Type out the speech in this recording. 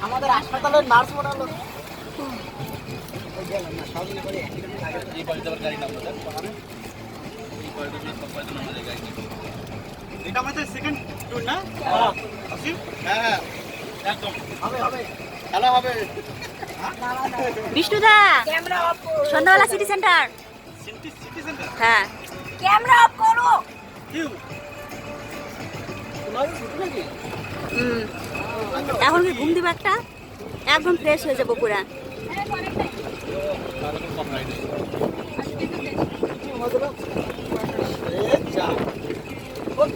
আমাদের হাসপাতালের নার্স মনে হলো। এটা আমাদের সেকেন্ড টুর না? হ্যাঁ একদম হবে হবে খেলা হবে। বিষ্ণুদা সন্ধ্যাবেলা সিটি সেন্টার। সিটি সেন্টার হ্যাঁ ক্যামেরা অফ করো। কিউ এখন কি ঘুম দিব একটা, একদম ফ্রেশ হয়ে যাবো পুরা। কোন